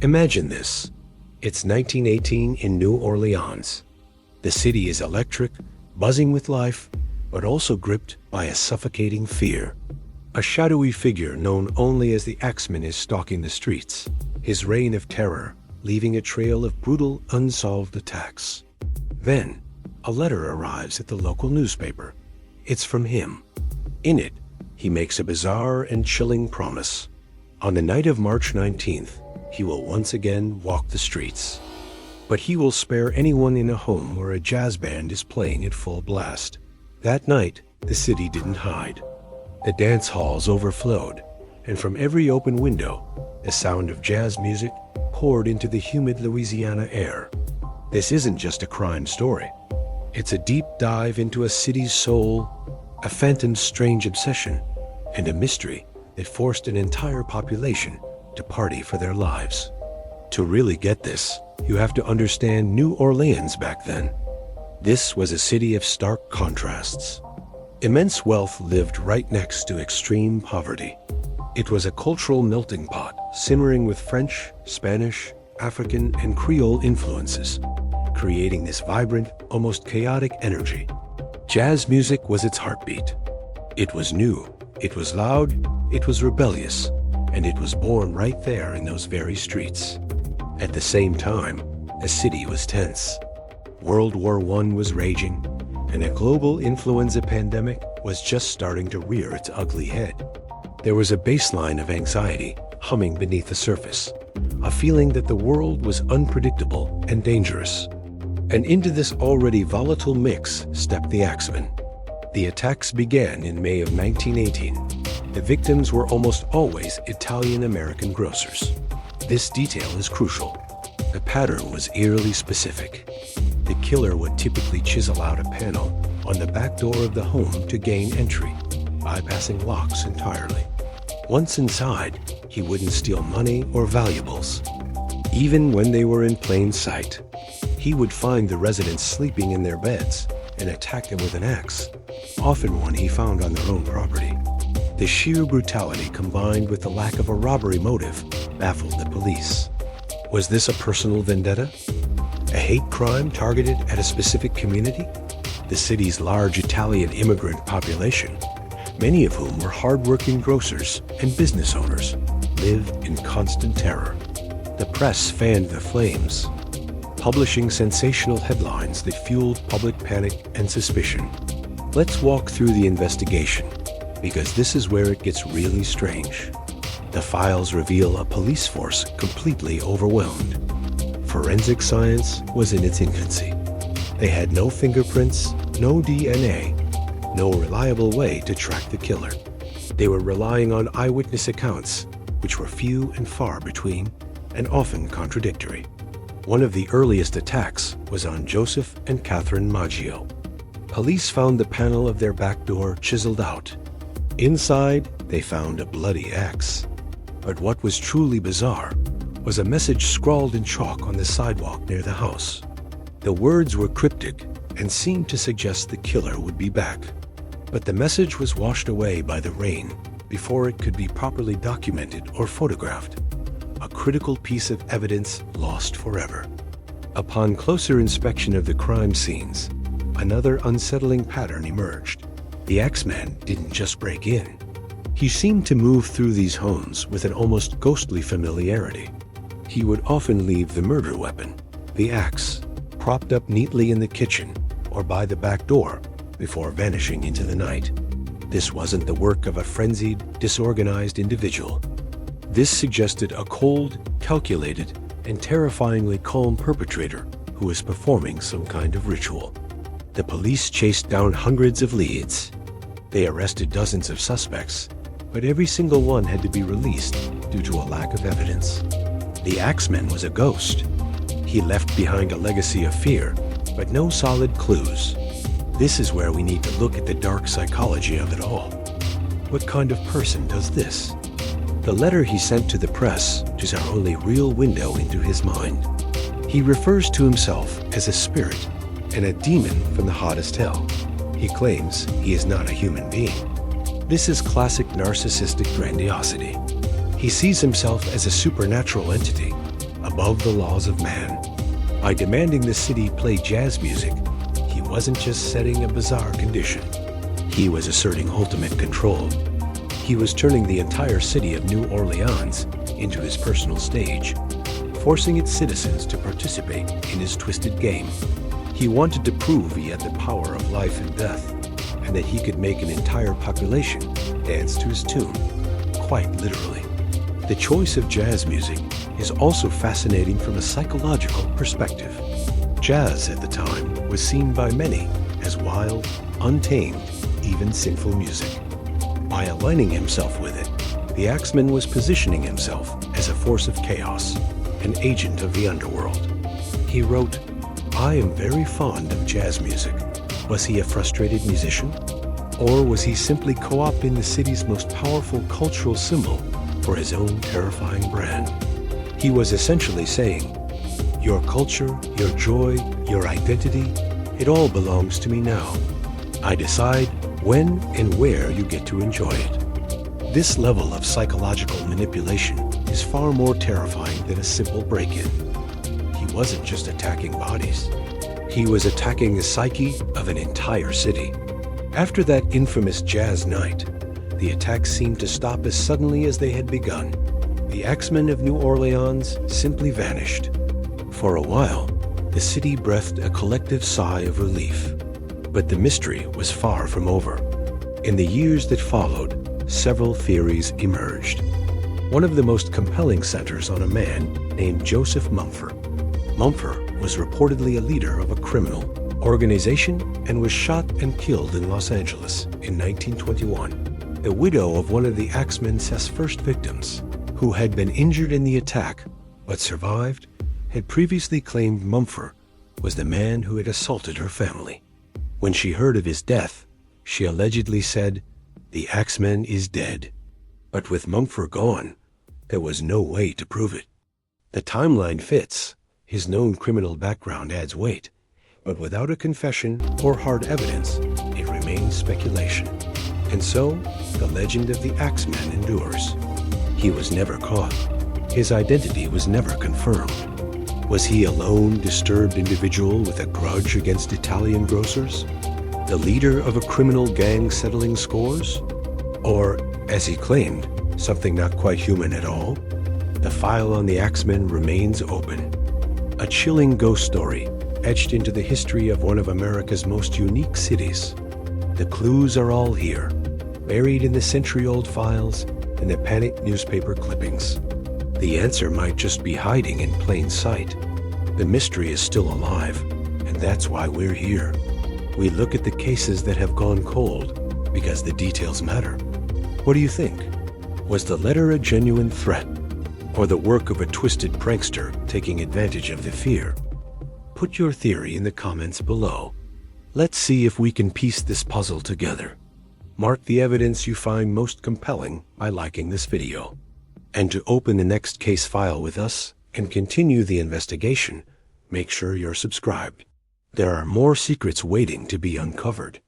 Imagine this. It's 1918 in New Orleans. The city is electric, buzzing with life, but also gripped by a suffocating fear. A shadowy figure known only as the Axeman is stalking the streets, his reign of terror leaving a trail of brutal, unsolved attacks. Then, a letter arrives at the local newspaper. It's from him. In it, he makes a bizarre and chilling promise. On the night of March 19th, he will once again walk the streets. But he will spare anyone in a home where a jazz band is playing at full blast. That night, the city didn't hide. The dance halls overflowed, and from every open window, the sound of jazz music poured into the humid Louisiana air. This isn't just a crime story. It's a deep dive into a city's soul, a phantom's strange obsession, and a mystery that forced an entire population to party for their lives. To really get this, you have to understand New Orleans back then. This was a city of stark contrasts. Immense wealth lived right next to extreme poverty. It was a cultural melting pot, simmering with French, Spanish, African, and Creole influences, creating this vibrant, almost chaotic energy. Jazz music was its heartbeat. It was new, it was loud, it was rebellious, and it was born right there in those very streets. At the same time, the city was tense. World War I was raging, and a global influenza pandemic was just starting to rear its ugly head. There was a baseline of anxiety humming beneath the surface, a feeling that the world was unpredictable and dangerous. And into this already volatile mix stepped the Axeman. The attacks began in May of 1918. The victims were almost always Italian-American grocers. This detail is crucial. The pattern was eerily specific. The killer would typically chisel out a panel on the back door of the home to gain entry, bypassing locks entirely. Once inside, he wouldn't steal money or valuables. Even when they were in plain sight, he would find the residents sleeping in their beds and attack them with an axe, often one he found on their own property. The sheer brutality combined with the lack of a robbery motive baffled the police. Was this a personal vendetta? A hate crime targeted at a specific community? The city's large Italian immigrant population, many of whom were hard-working grocers and business owners, lived in constant terror. The press fanned the flames, publishing sensational headlines that fueled public panic and suspicion. Let's walk through the investigation, because this is where it gets really strange. The files reveal a police force completely overwhelmed. Forensic science was in its infancy. They had no fingerprints, no DNA, no reliable way to track the killer. They were relying on eyewitness accounts, which were few and far between, and often contradictory. One of the earliest attacks was on Joseph and Catherine Maggio. Police found the panel of their back door chiseled out. Inside, they found a bloody axe. But what was truly bizarre was a message scrawled in chalk on the sidewalk near the house. The words were cryptic and seemed to suggest the killer would be back. But the message was washed away by the rain before it could be properly documented or photographed. A critical piece of evidence lost forever. Upon closer inspection of the crime scenes, another unsettling pattern emerged. The Axeman didn't just break in. He seemed to move through these homes with an almost ghostly familiarity. He would often leave the murder weapon, the axe, propped up neatly in the kitchen or by the back door before vanishing into the night. This wasn't the work of a frenzied, disorganized individual. This suggested a cold, calculated, and terrifyingly calm perpetrator who was performing some kind of ritual. The police chased down hundreds of leads. They arrested dozens of suspects, but every single one had to be released due to a lack of evidence. The Axeman was a ghost. He left behind a legacy of fear, but no solid clues. This is where we need to look at the dark psychology of it all. What kind of person does this? The letter he sent to the press is our only real window into his mind. He refers to himself as a spirit and a demon from the hottest hell. He claims he is not a human being. This is classic narcissistic grandiosity. He sees himself as a supernatural entity, above the laws of man. By demanding the city play jazz music, he wasn't just setting a bizarre condition. He was asserting ultimate control. He was turning the entire city of New Orleans into his personal stage, forcing its citizens to participate in his twisted game. He wanted to prove he had the power of life and death, and that he could make an entire population dance to his tune, quite literally. The choice of jazz music is also fascinating from a psychological perspective. Jazz at the time was seen by many as wild, untamed, even sinful music. By aligning himself with it, the Axeman was positioning himself as a force of chaos, an agent of the underworld. He wrote, "I am very fond of jazz music." Was he a frustrated musician? Or was he simply co-opting the city's most powerful cultural symbol for his own terrifying brand? He was essentially saying, "Your culture, your joy, your identity, it all belongs to me now. I decide when and where you get to enjoy it." This level of psychological manipulation is far more terrifying than a simple break-in. He wasn't just attacking bodies. He was attacking the psyche of an entire city. After that infamous jazz night, the attacks seemed to stop as suddenly as they had begun. The Axeman of New Orleans simply vanished. For a while, the city breathed a collective sigh of relief. But the mystery was far from over. In the years that followed, several theories emerged. One of the most compelling centers on a man named Joseph Mumford. Mumford was reportedly a leader of a criminal organization and was shot and killed in Los Angeles in 1921. The widow of one of the Axeman's first victims, who had been injured in the attack but survived, had previously claimed Mumford was the man who had assaulted her family. When she heard of his death, she allegedly said, "The Axeman is dead." But with Mumford gone, there was no way to prove it. The timeline fits. His known criminal background adds weight, but without a confession or hard evidence, it remains speculation. And so, the legend of the Axeman endures. He was never caught. His identity was never confirmed. Was he a lone, disturbed individual with a grudge against Italian grocers? The leader of a criminal gang settling scores? Or, as he claimed, something not quite human at all? The file on the Axeman remains open. A chilling ghost story etched into the history of one of America's most unique cities. The clues are all here, buried in the century-old files and the panicked newspaper clippings. The answer might just be hiding in plain sight. The mystery is still alive, and that's why we're here. We look at the cases that have gone cold because the details matter. What do you think? Was the letter a genuine threat, or the work of a twisted prankster taking advantage of the fear? Put your theory in the comments below. Let's see if we can piece this puzzle together. Mark the evidence you find most compelling by liking this video. And to open the next case file with us and continue the investigation, make sure you're subscribed. There are more secrets waiting to be uncovered.